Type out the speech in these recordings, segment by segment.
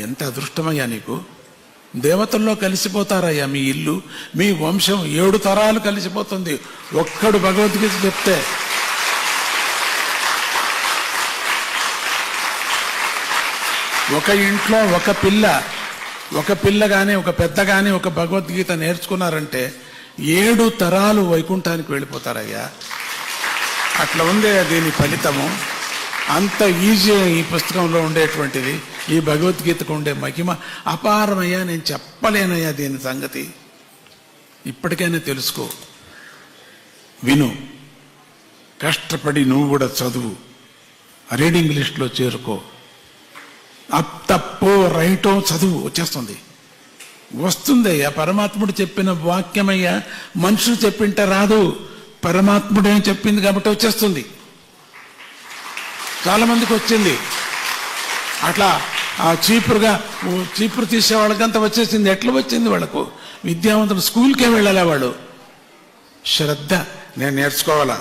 ఎంత అదృష్టమయ్యా నీకు. దేవతల్లో కలిసిపోతారయ్యా మీ ఇల్లు, మీ వంశం 7 తరాలు కలిసిపోతుంది ఒక్కడు భగవద్గీత చెప్తే. ఒక ఇంట్లో ఒక పిల్ల కానీ ఒక పెద్ద కానీ ఒక భగవద్గీత నేర్చుకున్నారంటే 7 తరాలు వైకుంఠానికి వెళ్ళిపోతారయ్యా. అట్లా ఉందే దీని ఫలితము. అంత ఈజీ ఈ పుస్తకంలో ఉండేటువంటిది, ఈ భగవద్గీతకు ఉండే మహిమ అపారమయ్యా. నేను చెప్పలేనయ్యా దీని సంగతి. ఇప్పటికైనా తెలుసుకో, విను, కష్టపడి నువ్వు కూడా చదువు, రీడింగ్ లిస్ట్లో చేరుకో. తప్పో రైటో చదువు, వచ్చేస్తుంది, వస్తుందయ్యా. పరమాత్ముడు చెప్పిన వాక్యమయ్యా, మనుషులు చెప్పింటే రాదు, పరమాత్ముడే చెప్పింది కాబట్టి వచ్చేస్తుంది. చాలా మందికి వచ్చింది అట్లా. ఆ చీపురు తీసే వాళ్ళకంతా వచ్చేసింది. ఎట్లా వచ్చింది వాళ్ళకు? విద్యావంతులు స్కూల్కే వెళ్ళాలా వాళ్ళు. శ్రద్ధ, నేను నేర్చుకోవాలా,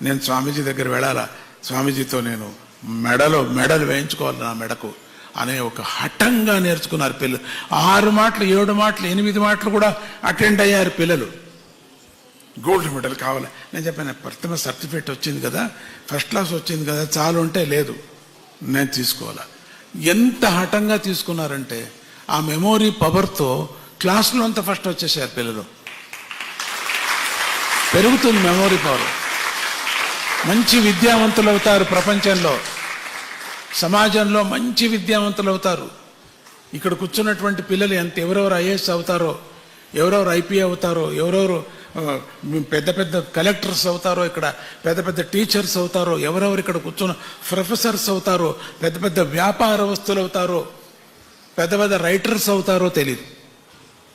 నేను స్వామీజీ దగ్గర వెళ్ళాలా, స్వామీజీతో నేను మెడలు వేయించుకోవాలి నా మెడకు అనే ఒక హఠంగా నేర్చుకున్నారు పిల్లలు. 6 మాటలు 7 మాటలు 8 మాటలు కూడా అటెండ్ అయ్యారు పిల్లలు. గోల్డ్ మెడల్ కావాలి. నేను చెప్పాను, ప్రథమ సర్టిఫికేట్ వచ్చింది కదా, ఫస్ట్ క్లాస్ వచ్చింది కదా, చాలు అంటే లేదు, నేను తీసుకోవాలా. ఎంత హఠంగా తీసుకున్నారంటే ఆ మెమోరీ పవర్తో క్లాసులో అంతా ఫస్ట్ వచ్చేసారు పిల్లలు. పెరుగుతుంది మెమోరీ పవర్. మంచి విద్యావంతులు అవుతారు, ప్రపంచంలో సమాజంలో మంచి విద్యావంతులు అవుతారు. ఇక్కడ కూర్చున్నటువంటి పిల్లలు ఎవరెవరు ఐఏఎస్ అవుతారో, ఎవరెవరు ఐపీఏ అవుతారో, ఎవరెవరు పెద్ద పెద్ద కలెక్టర్స్ అవుతారో, ఇక్కడ పెద్ద పెద్ద టీచర్స్ అవుతారో, ఎవరెవరు ఇక్కడ కూర్చున్న ప్రొఫెసర్స్ అవుతారో, పెద్ద పెద్ద వ్యాపారస్తులు అవుతారో, పెద్ద పెద్ద రైటర్స్ అవుతారో తెలియదు,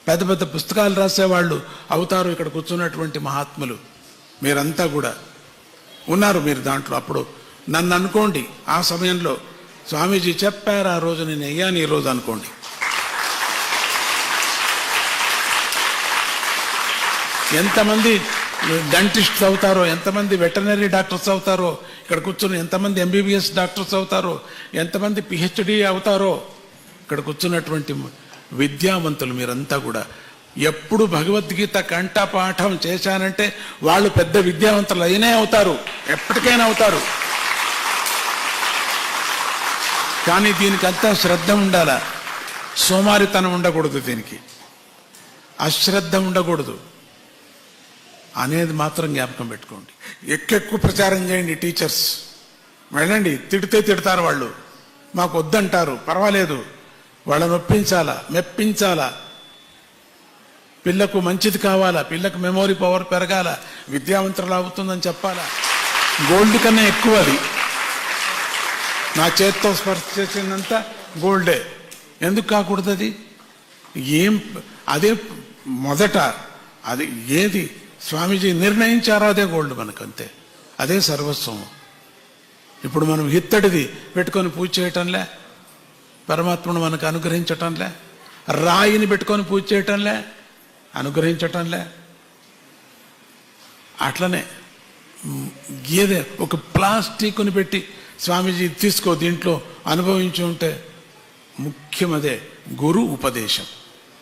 పెద్ద పెద్ద పుస్తకాలు రాసేవాళ్ళు అవుతారు ఇక్కడ కూర్చున్నటువంటి మహాత్ములు. మీరంతా కూడా ఉన్నారు మీరు దాంట్లో. అప్పుడు నన్ను అనుకోండి, ఆ సమయంలో స్వామీజీ చెప్పారు ఆ రోజు, నేను అయ్యాను ఈ రోజు అనుకోండి. ఎంతమంది డెంటిస్ట్స్ అవుతారో, ఎంతమంది వెటర్నరీ డాక్టర్స్ అవుతారో, ఇక్కడ కూర్చుని ఎంతమంది ఎంబీబీఎస్ డాక్టర్స్ అవుతారో, ఎంతమంది పిహెచ్డి అవుతారో, ఇక్కడ కూర్చున్నటువంటి విద్యావంతులు మీరంతా కూడా. ఎప్పుడు భగవద్గీత కంఠపాఠం చేశానంటే వాళ్ళు పెద్ద విద్యావంతులు అయినే అవుతారు, ఎప్పటికైనా అవుతారు. కానీ దీనికంతా శ్రద్ధ ఉండాలా, సోమారితనం ఉండకూడదు, దీనికి అశ్రద్ధ ఉండకూడదు అనేది మాత్రం జ్ఞాపకం పెట్టుకోండి. ఎక్కువ ప్రచారం చేయండి. టీచర్స్ వెళ్ళండి, తిడితే తిడతారు వాళ్ళు, మాకు వద్దంటారు, పర్వాలేదు, వాళ్ళని ఒప్పించాలా, మెప్పించాలా. పిల్లకు మంచిది కావాలా, పిల్లకు మెమోరీ పవర్ పెరగాల, విద్యావంతులు అవుతుందని చెప్పాలా. గోల్డ్ కన్నా ఎక్కువ అది. నా చేత్తో స్పర్శ చేసిందంతా గోల్డే, ఎందుకు కాకూడదు? అది అదే మొదట, అది ఏది స్వామీజీ నిర్ణయించారో అదే గోల్డ్ మనకంతే, అదే సర్వస్వం. ఇప్పుడు మనం ఇత్తడిది పెట్టుకొని పూజ చేయటంలే, పరమాత్మను మనకు అనుగ్రహించటంలే. రాయిని పెట్టుకొని పూజ చేయటంలే, అనుగ్రహించటంలే. అట్లనే ఏదే ఒక ప్లాస్టిక్ని పెట్టి స్వామీజీ తీసుకో దీంట్లో అనుభవించి ఉంటే, ముఖ్యమదే గురు ఉపదేశం.